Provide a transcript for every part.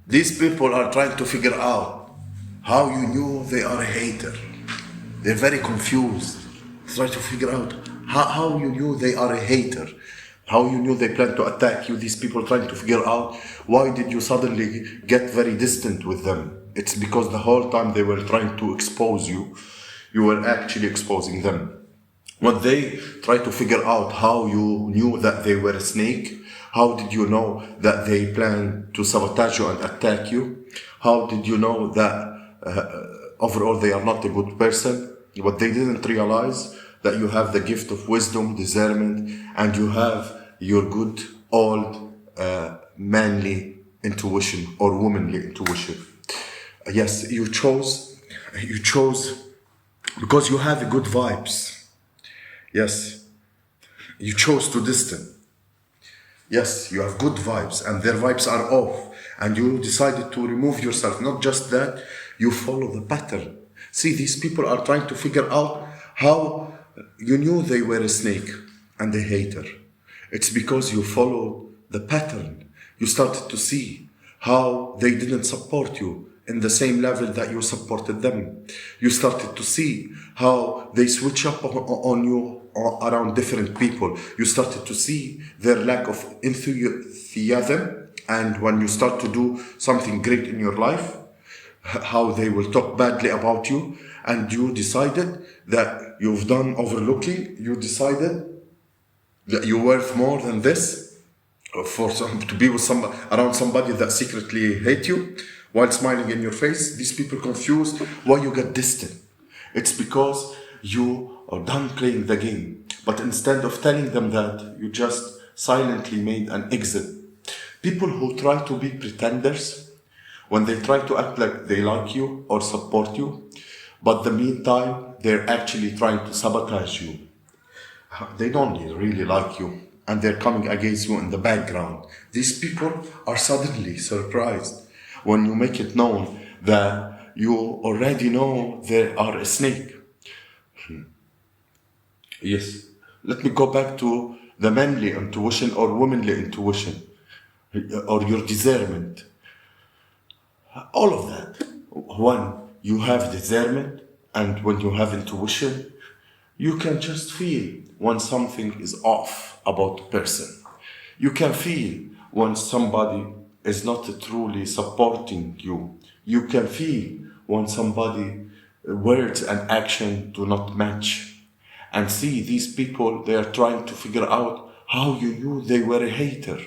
These people are trying to figure out how you knew they are a hater. They're very confused. Try to figure out how you knew they are a hater. How you knew they plan to attack you. These people trying to figure out why did you suddenly get very distant with them. It's because the whole time they were trying to expose you, you were actually exposing them. When they try to figure out how you knew that they were a snake, how did you know that they planned to sabotage you and attack you? How did you know that overall they are not a good person? What they didn't realize that you have the gift of wisdom, discernment, and you have your good old manly intuition or womanly intuition. Yes, you chose because you have good vibes. Yes, you chose to distance. Yes, you have good vibes and their vibes are off, and you decided to remove yourself. Not just that, you follow the pattern. See, these people are trying to figure out how you knew they were a snake and a hater. It's because you followed the pattern. You started to see how they didn't support you in the same level that you supported them. You started to see how they switch up on you around different people. You started to see their lack of enthusiasm, and when you start to do something great in your life, how they will talk badly about you, and you decided that you've done overlooking. You decided that you're worth more than this, to be with around somebody that secretly hate you while smiling in your face. These people confused why you get distant. It's because you are done playing the game. But instead of telling them that, you just silently made an exit. People who try to be pretenders, when they try to act like they like you or support you, but the meantime, they're actually trying to sabotage you. They don't really like you, and they're coming against you in the background. These people are suddenly surprised when you make it known that you already know they are a snake. Yes, let me go back to the manly intuition or womanly intuition, or your discernment. All of that. When you have discernment and when you have intuition, you can just feel when something is off about a person. You can feel when somebody is not truly supporting you. You can feel when somebody words and action do not match. And see, these people, they are trying to figure out how you knew they were a hater.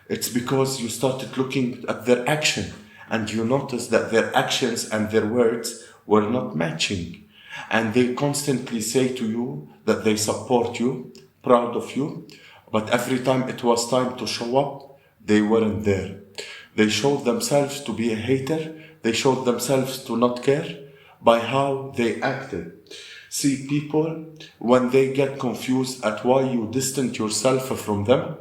It's because you started looking at their action and you noticed that their actions and their words were not matching. And they constantly say to you that they support you, proud of you, but every time it was time to show up, they weren't there. They showed themselves to be a hater. They showed themselves to not care by how they acted. See, people, when they get confused at why you distance yourself from them,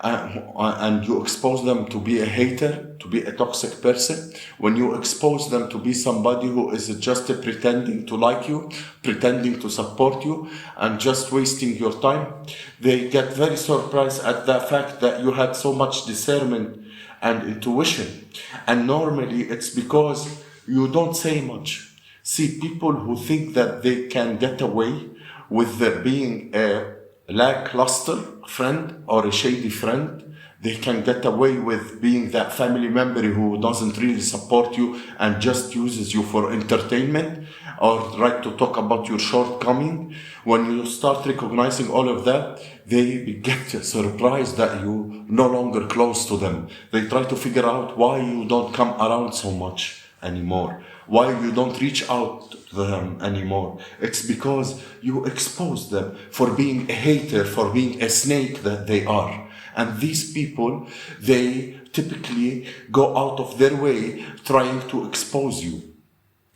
and you expose them to be a hater, to be a toxic person, when you expose them to be somebody who is just pretending to like you, pretending to support you, and just wasting your time, they get very surprised at the fact that you had so much discernment and intuition. And normally it's because you don't say much. See, people who think that they can get away with being a lackluster friend or a shady friend, they can get away with being that family member who doesn't really support you and just uses you for entertainment or try to talk about your shortcoming. When you start recognizing all of that, they get surprised that you no longer close to them. They try to figure out why you don't come around so much anymore, why you don't reach out to them anymore. It's because you expose them for being a hater, for being a snake that they are. And these people, they typically go out of their way trying to expose you.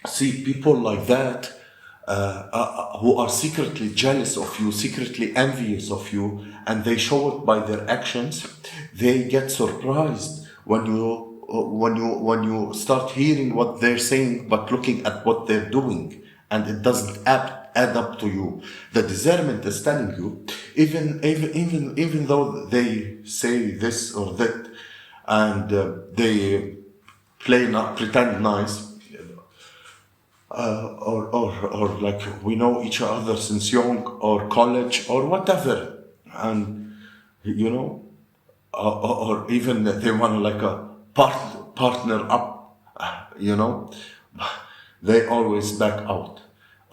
See, people like that who are secretly jealous of you, secretly envious of you, and they show it by their actions, they get surprised when you start hearing what they're saying but looking at what they're doing, and it doesn't add up to you. The discernment is telling you, even though they say this or that, and pretend nice, or like we know each other since young or college or whatever, and you know, or even they want like a partner up, you know, they always back out.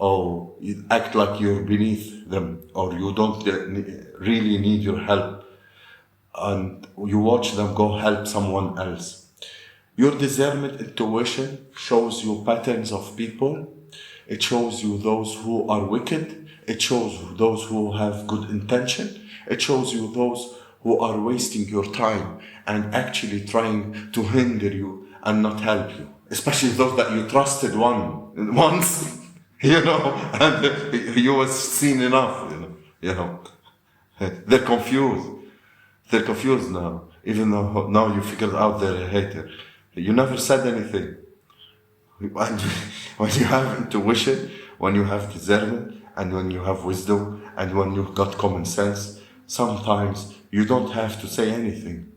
Or you act like you're beneath them, or you don't really need your help, and you watch them go help someone else. Your discernment intuition shows you patterns of people. It shows you those who are wicked. It shows you those who have good intention. It shows you those who are wasting your time and actually trying to hinder you and not help you. Especially those that you trusted once, you know, and you was seen enough, you know. They're confused. They're confused now, even though now you figured out they're a hater. You never said anything. And when you have intuition, when you have discernment, and when you have wisdom, and when you've got common sense, sometimes you don't have to say anything.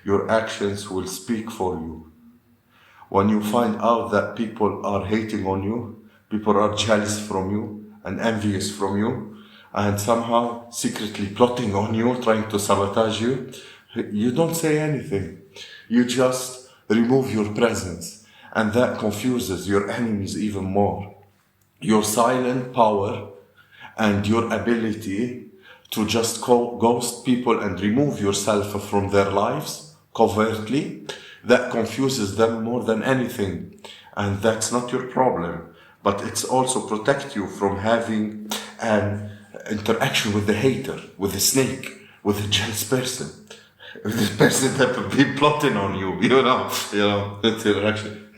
Your actions will speak for you. When you find out that people are hating on you, people are jealous from you and envious from you, and somehow secretly plotting on you, trying to sabotage you, you don't say anything. You just remove your presence, and that confuses your enemies even more. Your silent power and your ability to just ghost people and remove yourself from their lives covertly, that confuses them more than anything. And that's not your problem, but it's also protect you from having an interaction with the hater, with the snake, with the jealous person, with the person that will be plotting on you, you know, interaction.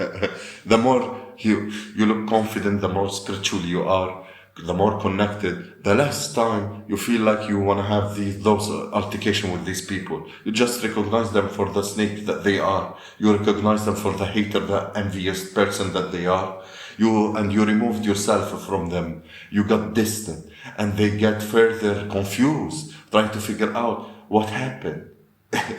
The more you look confident, the more spiritual you are, the more connected, the less time you feel like you want to have those altercation with these people. You just recognize them for the snake that they are. You recognize them for the hater, the envious person that they are. You removed yourself from them. You got distant, and they get further confused, trying to figure out what happened.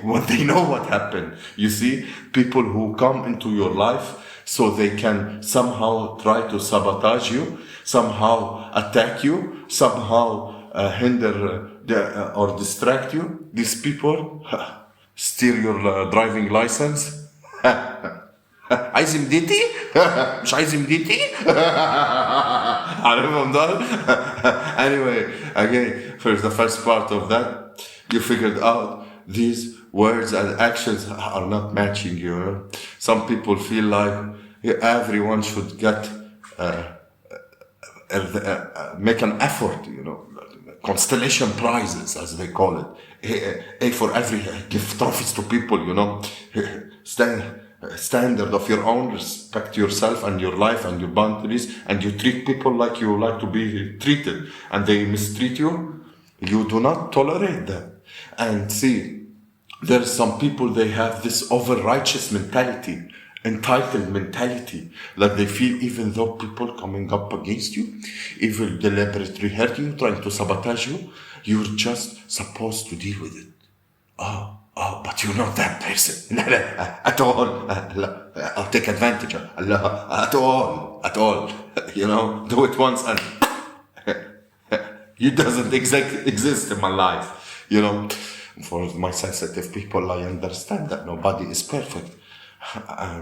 When they know what happened. You see, people who come into your life so they can somehow try to sabotage you, somehow attack you, somehow hinder or distract you. These people steal your driving license. عايز مديتي؟ مش عايز مديتي؟ عارفهم دول؟ Anyway, again, for the first part of that, you figured out these words and actions are not matching you. Some people feel like everyone should get make an effort, you know, constellation prizes as they call it. A for every, give trophies to people, you know. Standard of your own, respect yourself and your life and your boundaries, and you treat people like you like to be treated, and they mistreat you. You do not tolerate that. And see, there's some people, they have this over-righteous mentality, entitled mentality, like they feel even though people coming up against you, even deliberately hurting you, trying to sabotage you, you're just supposed to deal with it. Oh, but you're not that person. At all. I'll take advantage of at all. You know, do it once and it doesn't exist in my life. You know, for my sensitive people, I understand that nobody is perfect.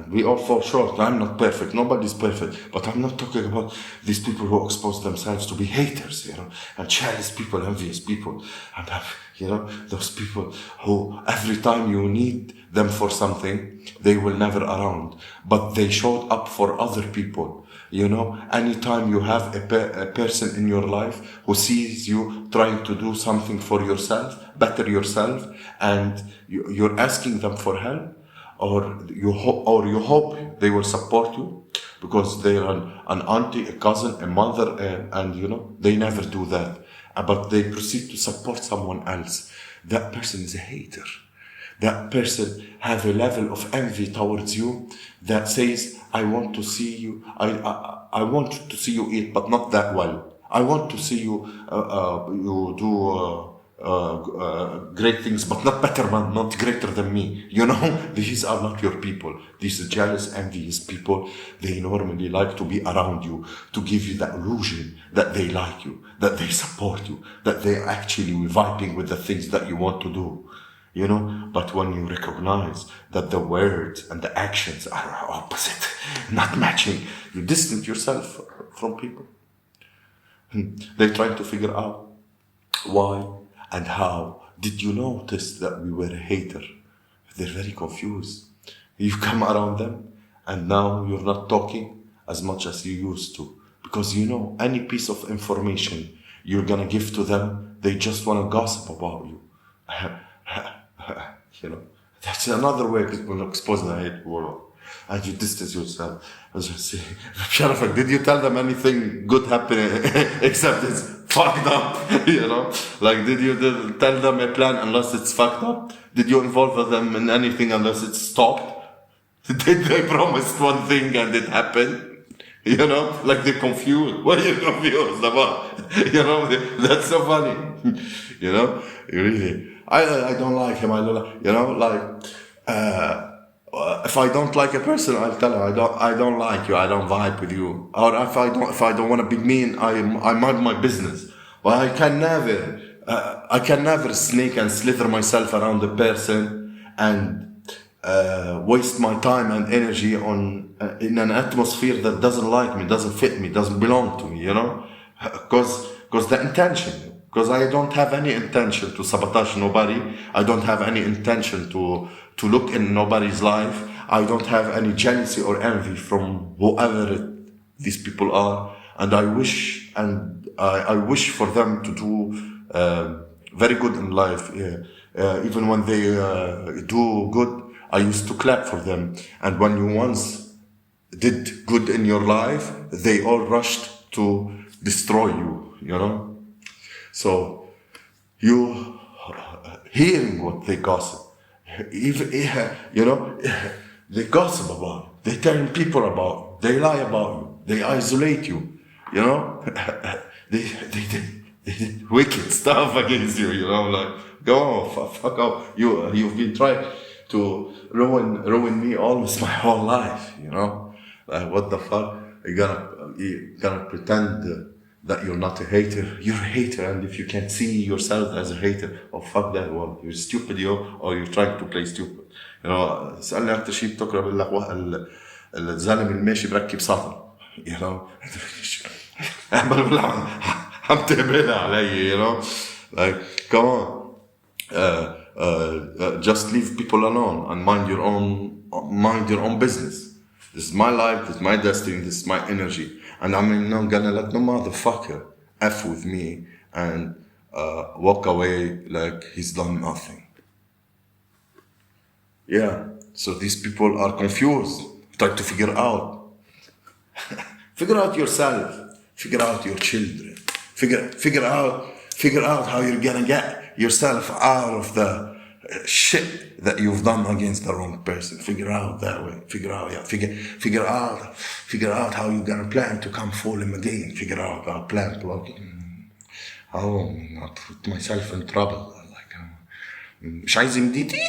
We all fall short. I'm not perfect. Nobody's perfect. But I'm not talking about these people who expose themselves to be haters, you know, and jealous people, envious people, and you know, those people who every time you need them for something, they will never around, but they showed up for other people. You know, anytime you have a person in your life who sees you trying to do something for yourself, better yourself, and you're asking them for help, or you hope they will support you because they're an auntie, a cousin, a mother, and you know, they never do that. But they proceed to support someone else. That person is a hater. That person have a level of envy towards you that says, I want to see you, I want to see you eat, but not that well. I want to see you, you do great things, but not better, not greater than me. You know, these are not your people. These jealous, envious people, they normally like to be around you, to give you that illusion that they like you, that they support you, that they're actually vibing with the things that you want to do. You know, but when you recognize that the words and the actions are opposite, not matching, you distance yourself from people. They're trying to figure out why and how. Did you notice that we were a hater? They're very confused. You come around them and now you're not talking as much as you used to. Because any piece of information you're gonna give to them, they just wanna gossip about you. That's another way of exposing the hate world. And you distance yourself. I was just saying, Sharafak, did you tell them anything good happening except it's fucked up? Like, did you tell them a plan unless it's fucked up? Did you involve them in anything unless it's stopped? Did they promise one thing and it happened? Like they're confused. What are you confused about? That's so funny. Really. I don't like him. I don't like, if I don't like a person, I'll tell him I don't like you. I don't vibe with you. Or if I don't want to be mean, I mind my business. But I can never snake and slither myself around the person and waste my time and energy on in an atmosphere that doesn't like me, doesn't fit me, doesn't belong to me. Because the intention. Because I don't have any intention to sabotage nobody. I don't have any intention to look in nobody's life. I don't have any jealousy or envy from whoever these people are. And I wish for them to do very good in life. Even when they do good, I used to clap for them. And when you once did good in your life, they all rushed to destroy you. So, you hearing what they gossip, even they gossip about you, they tell people about you, they lie about you, they isolate you, they wicked stuff against you, like go on, fuck off. You've been trying to ruin me almost my whole life, like what the fuck? You gonna pretend that you're not a hater. You're a hater, and if you can't see yourself as a hater, fuck that one. You're stupid, or you're trying to play stupid. سألني أكتر شيء بتكره بقول لك الزلمة الماشي بركب سطر. عم تقبلها علي. Like, come on. Just leave people alone and mind your own business. This is my life, this is my destiny, this is my energy. And I'm not gonna let no motherfucker F with me and walk away like he's done nothing. Yeah, so these people are confused, try to figure out. Figure out yourself, figure out your children, figure out how you're gonna get yourself out of the shit that you've done against the wrong person. Figure out that way. Figure out how you're gonna plan to come for him again. Figure out our plan blocking. How not put myself in trouble. Like, مش عايز مديتي؟